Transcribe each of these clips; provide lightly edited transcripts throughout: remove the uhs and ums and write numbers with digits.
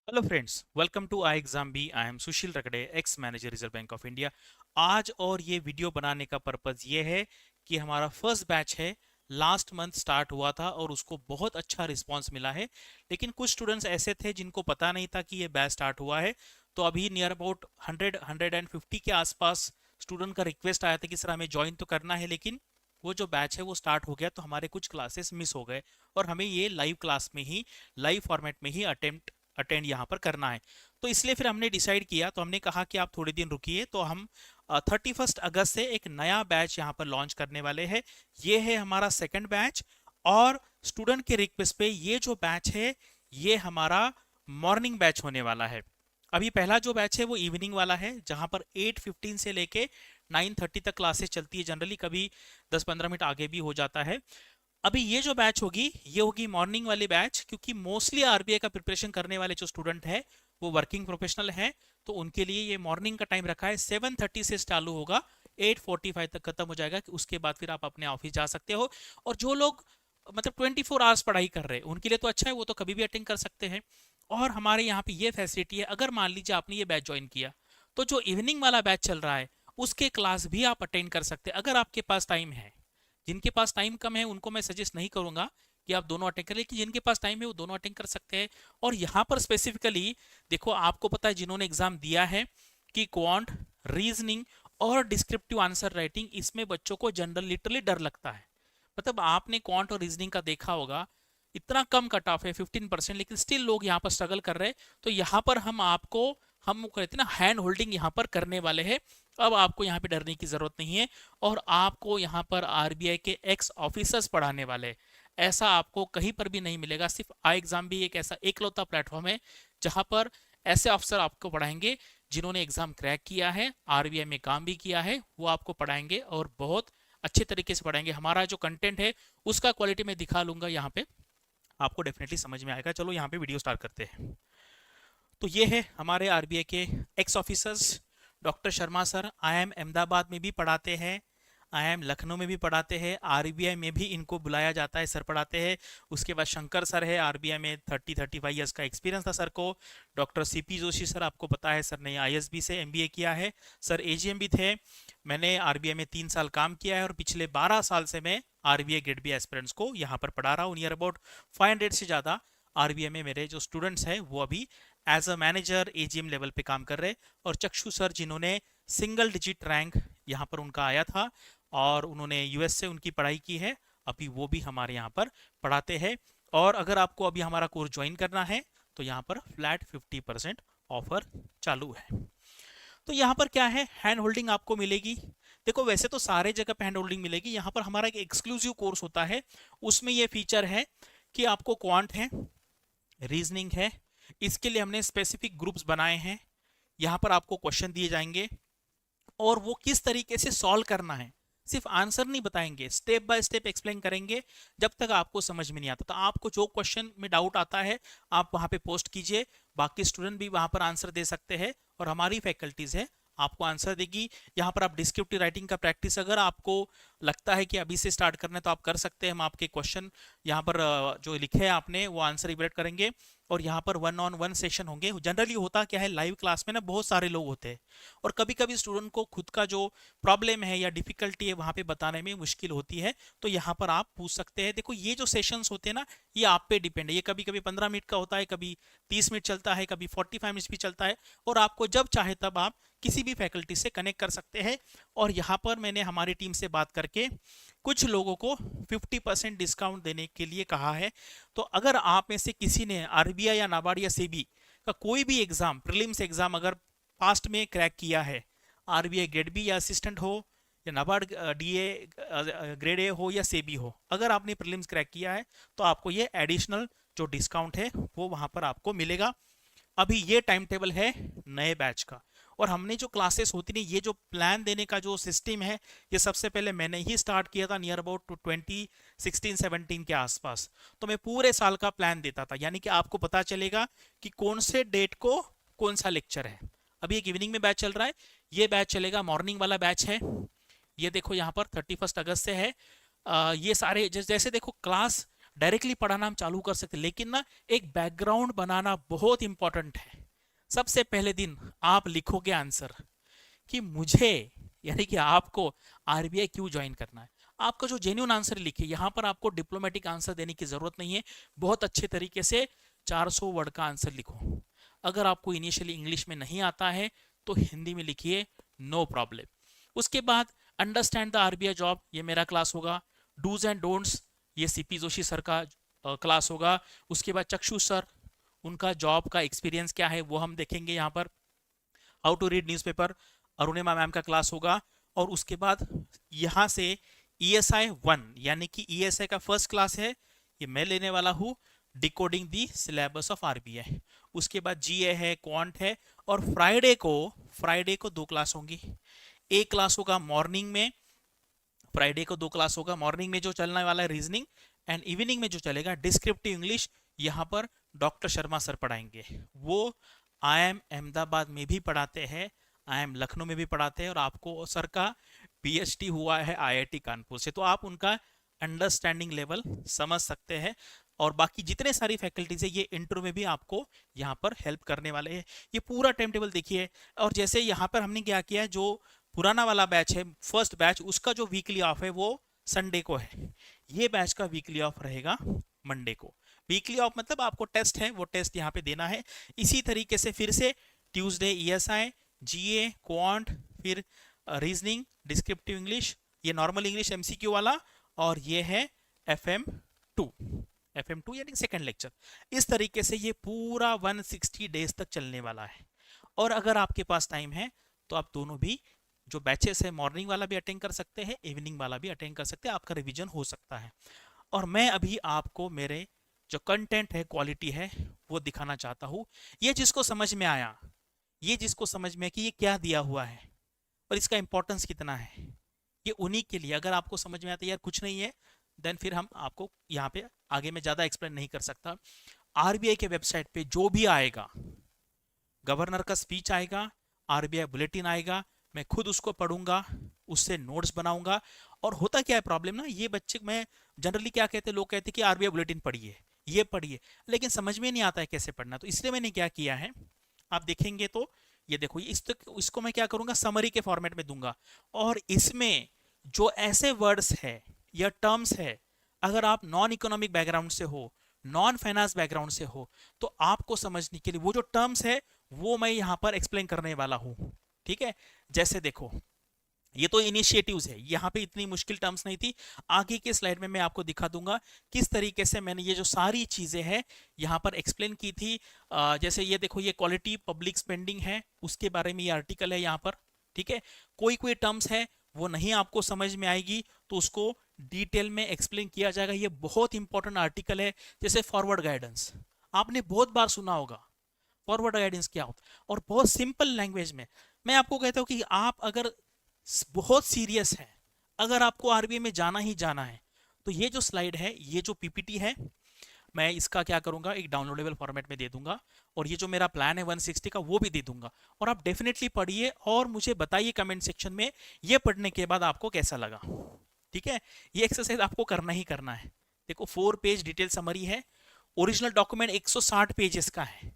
Hello friends, welcome to I exam B. I am Sushil Rakade, ex manager Reserve Bank of India. आज और ये video बनाने का purpose ये है कि हमारा फर्स्ट बैच है, लास्ट मंथ स्टार्ट हुआ था और उसको बहुत अच्छा रिस्पांस मिला है। लेकिन कुछ स्टूडेंट्स ऐसे थे जिनको पता नहीं था कि ये बैच स्टार्ट हुआ है। तो अभी नियर अबाउट 100-150 के आसपास स्टूडेंट का रिक्वेस्ट आया था कि सर हमें ज्वाइन तो करना है, लेकिन वो जो बैच है वो स्टार्ट हो गया तो हमारे कुछ क्लासेस मिस हो गए और हमें ये लाइव क्लास में ही, लाइव फॉर्मेट में ही अटेंड यहाँ पर करना है। तो इसलिए फिर हमने डिसाइड किया, तो हमने कहा कि आप थोड़े दिन रुकिए। तो हम 31 अगस्त से एक नया बैच यहाँ पर लॉन्च करने वाले हैं। ये है हमारा सेकंड बैच और स्टूडेंट के रिक्वेस्ट पे ये जो बैच है ये हमारा मॉर्निंग बैच होने वाला है। अभी पहला जो बैच है वो इवनिंग वाला है, जहां पर 8:15 से लेके 9:30 तक क्लासेस चलती है। जनरली कभी 10-15 मिनट आगे भी हो जाता है। अभी ये जो बैच होगी ये होगी मॉर्निंग वाली बैच, क्योंकि मोस्टली आरबीआई का प्रिपरेशन करने वाले जो स्टूडेंट है वो वर्किंग प्रोफेशनल हैं। तो उनके लिए ये मॉर्निंग का टाइम रखा है। 7:30 से चालू होगा, 8:45 तक खत्म हो जाएगा। कि उसके बाद फिर आप अपने ऑफिस जा सकते हो। और जो लोग मतलब 24 आवर्स पढ़ाई कर रहे हैं उनके लिए तो अच्छा है, वो तो कभी भी अटेंड कर सकते हैं। और हमारे यहाँ पे ये फैसिलिटी है, अगर मान लीजिए आपने ये बैच ज्वाइन किया तो जो इवनिंग वाला बैच चल रहा है उसके क्लास भी आप अटेंड कर सकते हैं अगर आपके पास टाइम है। जिनके पास टाइम कम है उनको मैं सजेस्ट नहीं करूंगा कि आप दोनों अटेंड करें, लेकिन जिनके पास टाइम है वो दोनों अटेंड कर सकते हैं। और यहाँ पर स्पेसिफिकली देखो, आपको पता है जिन्होंने एग्जाम दिया है कि क्वांट, रीजनिंग और डिस्क्रिप्टिव आंसर राइटिंग, इसमें बच्चों को जनरल लिटरली डर लगता है। मतलब आपने क्वांट और रीजनिंग का देखा होगा, इतना कम कट ऑफ है 15%, लेकिन स्टिल लोग यहाँ पर स्ट्रगल कर रहे हैं। तो यहाँ पर हम कहते हैं ना, हैंड होल्डिंग यहाँ पर करने वाले हैं। अब आपको यहाँ पे डरने की जरूरत नहीं है। और आपको यहाँ पर आरबीआई के एक्स ऑफिसर्स पढ़ाने वाले हैं। ऐसा आपको कहीं पर भी नहीं मिलेगा। सिर्फ आई एग्जाम भी एक ऐसा एकलौता प्लेटफॉर्म है जहां पर ऐसे अफसर आपको पढ़ाएंगे जिन्होंने एग्जाम क्रैक किया है, आरबीआई में काम भी किया है, वो आपको पढ़ाएंगे और बहुत अच्छे तरीके से पढ़ाएंगे। हमारा जो कंटेंट है उसका क्वालिटी मैं दिखा लूंगा यहाँ पे, आपको डेफिनेटली समझ में आएगा। चलो यहाँ पे वीडियो स्टार्ट करते हैं। तो ये है हमारे आरबीआई के x officers. Doctor Sharma sir IIM Ahmedabad में भी पढ़ाते हैं, आईआईएम लखनऊ में भी पढ़ाते हैं, आरबीआई में भी इनको बुलाया जाता है, सर पढ़ाते हैं। उसके बाद शंकर सर है, आरबीआई में 30-35 ईयर्स का एक्सपीरियंस था सर को। डॉक्टर सीपी जोशी सर, आपको पता है सर ने आईएसबी से एमबीए किया है। सर एजीएम भी थे। मैंने आरबीआई में 3 साल काम किया है और पिछले 12 साल से मैं आरबीआई ग्रेड बी एस्पिरेंट्स को यहाँ पर पढ़ा रहा हूँ। नियर अबाउट 500 से ज़्यादा आरबीआई में मेरे जो स्टूडेंट्स हैं वो अभी as a manager AGM level पे काम कर रहे हैं। और चक्षु सर जिन्होंने सिंगल डिजिट रैंक यहाँ पर उनका आया था और उन्होंने यूएस से उनकी पढ़ाई की है, अभी वो भी हमारे यहाँ पर पढ़ाते हैं। और अगर आपको अभी हमारा कोर्स ज्वाइन करना है तो यहाँ पर फ्लैट 50% ऑफर चालू है। तो यहाँ पर क्या है, हैंड होल्डिंग आपको मिलेगी। देखो वैसे तो सारे जगह पे हैंड होल्डिंग मिलेगी, यहाँ पर हमारा एक एक्सक्लूसिव कोर्स होता है, उसमें ये फीचर है कि आपको क्वांट है, रीजनिंग है, इसके लिए हमने स्पेसिफिक ग्रुप्स बनाए हैं। यहाँ पर आपको क्वेश्चन दिए जाएंगे और वो किस तरीके से सॉल्व करना है, सिर्फ आंसर नहीं बताएंगे, स्टेप बाय स्टेप एक्सप्लेन करेंगे जब तक आपको समझ में नहीं आता। तो आपको जो क्वेश्चन में डाउट आता है आप वहां पे पोस्ट कीजिए, बाकी स्टूडेंट भी वहां पर आंसर दे सकते हैं और हमारी फैकल्टीज है आपको आंसर देगी। यहाँ पर आप डिस्क्रिप्टिव राइटिंग का प्रैक्टिस अगर आपको लगता है कि अभी से स्टार्ट करना है तो आप कर सकते हैं। हम आपके क्वेश्चन यहाँ पर जो लिखे हैं आपने वो आंसर इवैल्यूएट करेंगे। और यहाँ पर 1-on-1 सेशन होंगे। जनरली होता क्या है, लाइव क्लास में ना बहुत सारे लोग होते हैं और कभी कभी स्टूडेंट को खुद का जो प्रॉब्लम है या डिफिकल्टी है वहां पे बताने में मुश्किल होती है, तो यहाँ पर आप पूछ सकते हैं। देखो ये जो सेशंस होते हैं ना, ये आप पे डिपेंड है। ये कभी कभी 15 मिनट का होता है, कभी 30 मिनट चलता है, कभी 45 मिनट भी चलता है। और आपको जब चाहे तब आप किसी भी फैकल्टी से कनेक्ट कर सकते हैं। और यहाँ पर मैंने हमारी टीम से बात करके कुछ लोगों को 50% डिस्काउंट देने के लिए कहा है। तो अगर आप में से किसी ने आरबीआई या नाबार्ड या सेबी का कोई भी एग्जाम, प्रीलिम्स एग्जाम अगर पास्ट में क्रैक किया है, आरबीआई ग्रेड बी या असिस्टेंट हो या नाबार्ड डीए ग्रेड ए हो या सेबी हो, अगर आपने प्रीलिम्स क्रैक किया है तो आपको ये एडिशनल जो डिस्काउंट है वो वहां पर आपको मिलेगा। अभी ये टाइम टेबल है नए बैच का। और हमने जो क्लासेस होती नहीं, ये जो प्लान देने का जो सिस्टम है, ये सबसे पहले मैंने ही स्टार्ट किया था नियर अबाउट 2016-17 के आसपास। तो मैं पूरे साल का प्लान देता था, यानी कि आपको पता चलेगा कि कौन से डेट को कौन सा लेक्चर है। अभी एक इवनिंग में बैच चल रहा है, ये बैच चलेगा, मॉर्निंग वाला बैच है। ये देखो यहाँ पर 31 अगस्त से है। ये सारे जैसे देखो क्लास डायरेक्टली पढ़ाना हम चालू कर सकते हैं, लेकिन ना एक बैकग्राउंड बनाना बहुत इंपॉर्टेंट है। सबसे पहले दिन आप लिखोगे आंसर कि मुझे, यानी कि आपको आरबीआई क्यों ज्वाइन करना है। आपका जो जेन्युइन आंसर लिखे, यहाँ पर आपको डिप्लोमेटिक आंसर देने की जरूरत नहीं है। बहुत अच्छे तरीके से 400 वर्ड का आंसर लिखो। अगर आपको इनिशियली इंग्लिश में नहीं आता है तो हिंदी में लिखिए, नो प्रॉब्लम। उसके बाद अंडरस्टैंड द आरबीआई जॉब, ये मेरा क्लास होगा। डूज एंड डोंट्स, ये सीपी जोशी सर का क्लास होगा। उसके बाद चक्षु सर, उनका जॉब का एक्सपीरियंस क्या है वो हम देखेंगे यहाँ पर। How to read newspaper, Arunima ma'am का क्लास होगा। और उसके बाद यहाँ से ESI 1, यानी कि ESI का फर्स्ट क्लास है, ये मैं लेने वाला हूँ, decoding the syllabus of RBI. उसके बाद जीए है, क्वांट है। और फ्राइडे को 2 क्लास होंगी। एक क्लास होगा मॉर्निंग में, फ्राइडे को 2 क्लास होगा। मॉर्निंग में जो चलने वाला है रीजनिंग, एंड इवनिंग में जो चलेगा डिस्क्रिप्टिव इंग्लिश, यहाँ पर डॉक्टर शर्मा सर पढ़ाएंगे। वो IIM अहमदाबाद में भी पढ़ाते हैं, IIM लखनऊ में भी पढ़ाते हैं, और आपको सर का PhD हुआ है IIT कानपुर से, तो आप उनका अंडरस्टैंडिंग लेवल समझ सकते हैं। और बाकी जितने सारी फैकल्टीज है ये इंटरव्यू में भी आपको यहाँ पर हेल्प करने वाले हैं। ये पूरा टाइम टेबल देखिए। और जैसे यहाँ पर हमने क्या किया, जो पुराना वाला बैच है, फर्स्ट बैच, उसका जो वीकली ऑफ है वो संडे को है। ये बैच का वीकली ऑफ रहेगा मंडे को। वीकली ऑफ मतलब आपको टेस्ट है, वो टेस्ट यहाँ पे देना है। इसी तरीके से फिर से ट्यूसडे ESI, GA, क्वांट, फिर रीजनिंग, डिस्क्रिप्टिव इंग्लिश, ये नॉर्मल इंग्लिश MCQ वाला, और ये है FM2 यानी सेकंड लेक्चर। इस तरीके से ये पूरा 160 डेज तक चलने वाला है। और अगर आपके पास टाइम है तो आप दोनों भी जो बैचेस है, मॉर्निंग वाला भी अटेंड कर सकते हैं, इवनिंग वाला भी अटेंड कर सकते हैं, आपका रिवीजन हो सकता है। और मैं अभी आपको मेरे जो कंटेंट है, क्वालिटी है, वो दिखाना चाहता हूँ। ये जिसको समझ में आया, ये जिसको समझ में कि ये क्या दिया हुआ है और इसका इंपॉर्टेंस कितना है, ये उन्हीं के लिए। अगर आपको समझ में आता है यार कुछ नहीं है, देन फिर हम आपको यहाँ पे आगे में ज़्यादा एक्सप्लेन नहीं कर सकता। आरबीआई के वेबसाइट पे जो भी आएगा, गवर्नर का स्पीच आएगा, आरबीआई बुलेटिन आएगा, मैं खुद उसको पढ़ूंगा, उससे नोट्स बनाऊंगा। और होता क्या है प्रॉब्लम ना, ये बच्चे, मैं जनरली क्या कहते हैं, लोग कहते हैं कि आरबीआई बुलेटिन पढ़िए, ये पढ़िए, लेकिन समझ में नहीं आता है कैसे पढ़ना। तो इसलिए मैंने क्या किया है, आप देखेंगे तो ये देखो, इसको मैं क्या करूंगा, समरी के फॉर्मेट में दूंगा। और इसमें जो ऐसे वर्ड्स है या टर्म्स है, अगर आप नॉन इकोनॉमिक बैकग्राउंड से हो, नॉन फाइनेंस बैकग्राउंड से हो, तो आपको समझने के लिए वो जो टर्म्स है वो मैं यहाँ पर एक्सप्लेन करने वाला हूँ। ठीक है, जैसे देखो, ये तो इनिशिएटिव्स है, यहाँ पे इतनी मुश्किल टर्म्स नहीं थी। आगे के स्लाइड में मैं आपको दिखा दूंगा किस तरीके से मैंने ये जो सारी चीजें हैं यहाँ पर एक्सप्लेन की थी। जैसे ये देखो, ये क्वालिटी पब्लिक स्पेंडिंग है, उसके बारे में ये आर्टिकल है यहाँ पर। ठीक है, कोई टर्म्स है वो नहीं आपको समझ में आएगी तो उसको डिटेल में एक्सप्लेन किया जाएगा। ये बहुत इंपॉर्टेंट आर्टिकल है। जैसे फॉरवर्ड गाइडेंस, आपने बहुत बार सुना होगा, फॉरवर्ड गाइडेंस क्या होता है, और बहुत सिंपल लैंग्वेज में मैं आपको कहता हूँ कि आप अगर बहुत सीरियस है, अगर आपको आरबीआई में जाना ही जाना है, तो ये जो स्लाइड है, ये जो पीपीटी है, मैं इसका क्या करूंगा, एक डाउनलोडेबल फॉर्मेट में दे दूंगा, और ये जो मेरा प्लान है 160 का वो भी दे दूंगा। और आप डेफिनेटली पढ़िए और मुझे बताइए कमेंट सेक्शन में ये पढ़ने के बाद आपको कैसा लगा। ठीक है, ये एक्सरसाइज आपको करना ही करना है। देखो, 4 पेज डिटेल समरी है। ओरिजिनल डॉक्यूमेंट 160 पेजेस का है,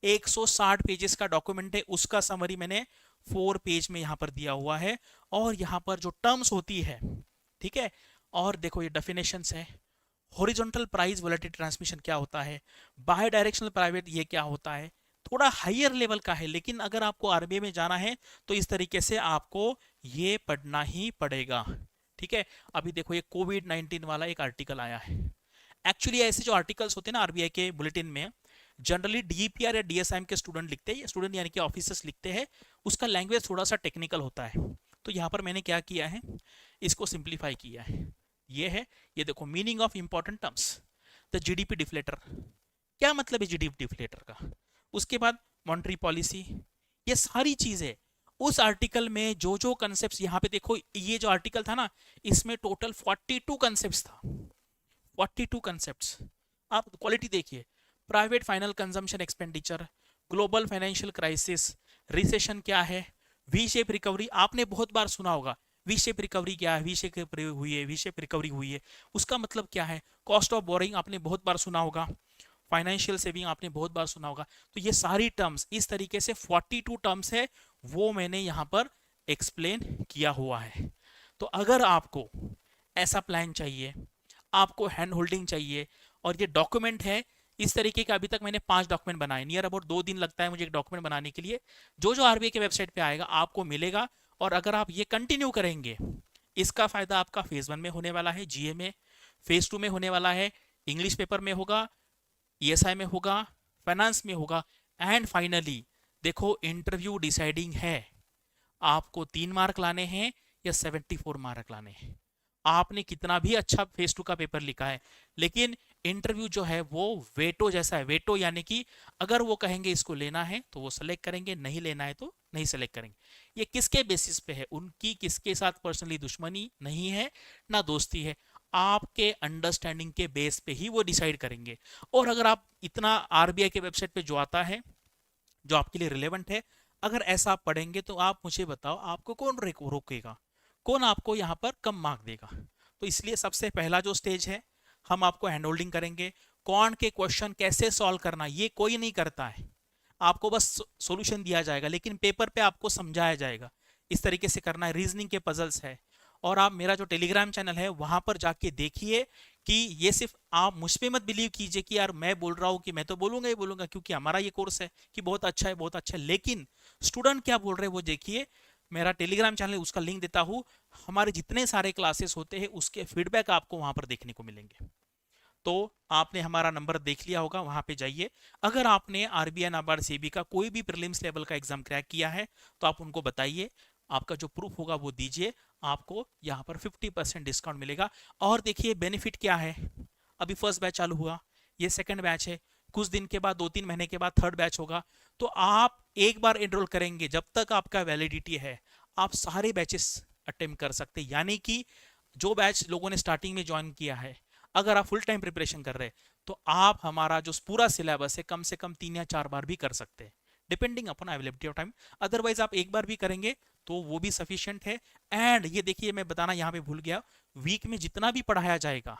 160 पेजेस का डॉक्यूमेंट है, उसका समरी मैंने 4 पेज में यहाँ पर दिया हुआ है। और यहाँ पर जो टर्म्स होती है, ठीक है, और देखो ये डेफिनेशंस है। हॉरिजॉन्टल प्राइस वोलेटिलिटी ट्रांसमिशन क्या होता है, बाय डायरेक्शनल प्राइवेट ये क्या होता है, थोड़ा हायर लेवल का है, लेकिन अगर आपको आरबीआई में जाना है तो इस तरीके से आपको ये पढ़ना ही पड़ेगा। ठीक है, अभी देखो ये कोविड-19 वाला एक आर्टिकल आया है। एक्चुअली ऐसे जो आर्टिकल्स होते हैं ना आरबीआई के बुलेटिन में, जनरली डीईपीआर या डीएसआईएम के स्टूडेंट लिखते हैं, स्टूडेंट यानी कि ऑफिसर्स लिखते हैं, उसका लैंग्वेज थोड़ा सा टेक्निकल होता है। तो यहाँ पर मैंने क्या किया है, इसको सिंप्लीफाई किया है। ये है, ये देखो, meaning of important terms, the GDP deflator, क्या मतलब है जीडीपी डिफ्लेटर का। उसके बाद मॉनेटरी पॉलिसी, ये सारी चीजें उस आर्टिकल में जो जो कंसेप्ट, यहाँ पे देखो, ये जो आर्टिकल था ना, इसमें टोटल 42 कंसेप्ट था, 42 कंसेप्ट्स। आप क्वालिटी देखिए, private final consumption expenditure, global financial crisis, recession क्या है, वी शेप रिकवरी, आपने बहुत बार सुना होगा, वी शेप रिकवरी क्या है, वी शेप हुई है, वी शेप रिकवरी हुई है, उसका मतलब क्या है। कॉस्ट ऑफ बोरिंग आपने बहुत बार सुना होगा, फाइनेंशियल सेविंग आपने बहुत बार सुना होगा। तो ये सारी टर्म्स इस तरीके से 42 टर्म्स है, वो मैंने यहाँ पर एक्सप्लेन किया हुआ है। तो अगर आपको ऐसा प्लान चाहिए, आपको हैंड होल्डिंग चाहिए, और ये डॉक्यूमेंट है इस तरीके का, अभी तक मैंने 5 डॉक्यूमेंट बनाए, नियर अबाउट 2 दिन लगता है मुझे एक डॉक्यूमेंट बनाने के लिए। जो जो आरबीआई के वेबसाइट पे आएगा आपको मिलेगा, और अगर आप ये कंटिन्यू करेंगे, इसका फायदा आपका फेज 1 में होने वाला है जीए में, फेज 2 में होने वाला है, इंग्लिश पेपर में होगा, ईएसआई में होगा, फाइनेंस में होगा, एंड फाइनली देखो इंटरव्यू डिसाइडिंग है, आपको 3 मार्क लाने हैं या 74 मार्क लाने हैं। आपने कितना भी अच्छा फेज 2 का पेपर लिखा है, लेकिन इंटरव्यू जो है वो वेटो जैसा है। वेटो यानी कि अगर वो कहेंगे इसको लेना है तो वो सेलेक्ट करेंगे, नहीं लेना है तो नहीं सेलेक्ट करेंगे। ये किसके बेसिस पे है, उनकी किसके साथ पर्सनली दुश्मनी नहीं है ना दोस्ती है, आपके अंडरस्टैंडिंग के बेस पे ही वो डिसाइड करेंगे। और अगर आप इतना आरबीआई के वेबसाइट पे जो आता है जो आपके लिए रिलेवेंट है, अगर ऐसा आप पढ़ेंगे तो आप मुझे बताओ आपको कौन रोकेगा, कौन आपको यहाँ पर कम मार्क देगा। तो इसलिए सबसे पहला जो स्टेज है, हम आपको हैंड होल्डिंग करेंगे। कौन के क्वेश्चन कैसे सॉल्व करना ये कोई नहीं करता है, आपको बस सॉल्यूशन दिया जाएगा, लेकिन पेपर पे आपको समझाया जाएगा इस तरीके से करना है। रीजनिंग के पजल्स है, और आप मेरा जो टेलीग्राम चैनल है वहां पर जाके देखिए कि ये सिर्फ आप मुझ पे मत बिलीव कीजिए कि यार मैं बोल रहा हूँ कि मैं तो बोलूंगा ही बोलूंगा क्योंकि हमारा ये कोर्स है कि बहुत अच्छा है बहुत अच्छा है, लेकिन स्टूडेंट क्या बोल रहे हैं वो देखिए। मेरा टेलीग्राम चैनल उसका लिंक देता हूँ, हमारे जितने सारे क्लासेस होते हैं उसके फीडबैक आपको वहां पर देखने को मिलेंगे। तो आपने हमारा नंबर देख लिया होगा, वहां पे जाइए। अगर आपने आरबीआई नाबार्ड सेबी का कोई भी प्रीलिम्स लेवल का एग्जाम क्रैक किया है तो आप उनको बताइए, आपका जो प्रूफ होगा वो दीजिए, आपको यहाँ पर 50% डिस्काउंट मिलेगा। और देखिए बेनिफिट क्या है, अभी फर्स्ट बैच चालू हुआ, ये सेकंड बैच है, कुछ दिन के बाद 2-3 महीने के बाद थर्ड बैच होगा। तो आप एक बार एनरोल करेंगे, जब तक आपका वैलिडिटी है आप सारे बैचेस अटेम्प्ट कर सकते हैं। यानी कि जो बैच लोगों ने स्टार्टिंग में ज्वाइन किया है, अगर आप फुल टाइम प्रिपरेशन कर रहे हैं तो आप हमारा जो पूरा सिलेबस है कम से कम 3 या 4 बार भी कर सकते हैं, depending upon availability of time. Otherwise आप एक बार भी करेंगे तो वो भी सफिशिएंट है। एंड ये देखिए मैं बताना यहाँ पे भूल गया, वीक में जितना भी पढ़ाया जाएगा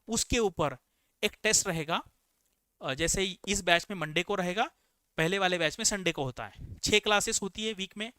उसके ऊपर एक टेस्ट रहेगा। जैसे इस बैच में मंडे को रहेगा, पहले वाले बैच में संडे को होता है। 6 क्लासेस होती है वीक में,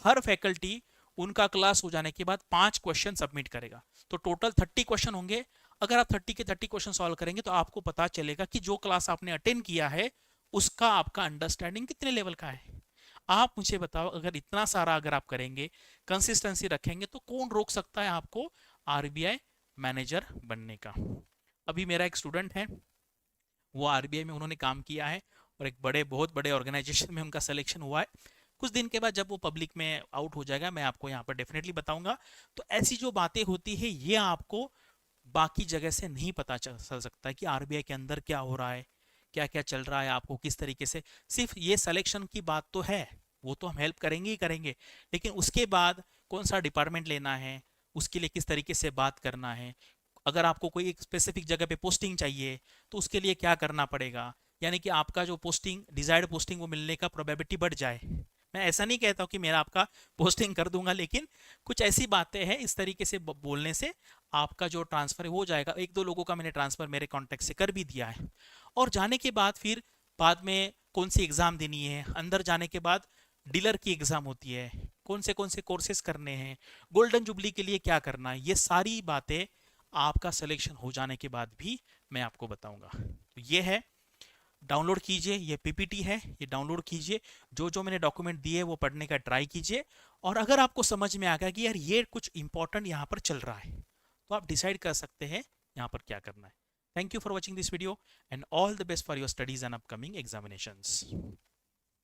हर फैकल्टी उनका क्लास हो जाने के बाद 5 क्वेश्चन सबमिट करेगा, तो टोटल 30 क्वेश्चन होंगे। अगर आप 30 के 30 क्वेश्चन सॉल्व करेंगे तो आपको पता चलेगा कि जो क्लास आपने अटेंड किया है उसका आपका अंडरस्टैंडिंग कितने लेवल का है। आप मुझे बताओ, अगर इतना सारा अगर आप करेंगे, कंसिस्टेंसी रखेंगे, तो कौन रोक सकता है आपको आरबीआई मैनेजर बनने का। अभी मेरा एक स्टूडेंट है, वो आरबीआई में उन्होंने काम किया है और एक बहुत बड़े ऑर्गेनाइजेशन में उनका सिलेक्शन हुआ है। कुछ दिन के बाद जब वो पब्लिक में आउट हो जाएगा मैं आपको यहाँ पर डेफिनेटली बताऊंगा। तो ऐसी जो बातें होती है ये आपको बाकी जगह से नहीं पता चल सकता है कि आरबीआई के अंदर क्या हो रहा है, क्या क्या चल रहा है, आपको किस तरीके से। सिर्फ ये सिलेक्शन की बात तो है, वो तो हम हेल्प करेंगे ही करेंगे, लेकिन उसके बाद कौन सा डिपार्टमेंट लेना है, उसके लिए किस तरीके से बात करना है, अगर आपको कोई एक स्पेसिफिक जगह पे पोस्टिंग चाहिए तो उसके लिए क्या करना पड़ेगा, यानी कि आपका जो पोस्टिंग डिजायर्ड पोस्टिंग वो मिलने का प्रोबेबिलिटी बढ़ जाए। मैं ऐसा नहीं कहता हूँ कि मेरा आपका पोस्टिंग कर दूंगा, लेकिन कुछ ऐसी बातें हैं, इस तरीके से बोलने से आपका जो ट्रांसफर हो जाएगा। 1-2 लोगों का मैंने ट्रांसफर मेरे कॉन्टेक्ट से कर भी दिया है। और जाने के बाद फिर बाद में कौन सी एग्जाम देनी है, अंदर जाने के बाद डीलर की एग्जाम होती है, कौन से कोर्सेज करने हैं, गोल्डन जुबली के लिए क्या करना है, ये सारी बातें आपका सिलेक्शन हो जाने के बाद भी मैं आपको बताऊंगा। तो ये है, डाउनलोड कीजिए, ये पीपीटी है, ये डाउनलोड कीजिए, जो जो मैंने डॉक्यूमेंट दिए वो पढ़ने का ट्राई कीजिए। और अगर आपको समझ में आ गया कि यार ये कुछ इंपॉर्टेंट यहाँ पर चल रहा है, तो आप डिसाइड कर सकते हैं यहाँ पर क्या करना है। Thank you for watching this video and all the best for your studies and upcoming examinations.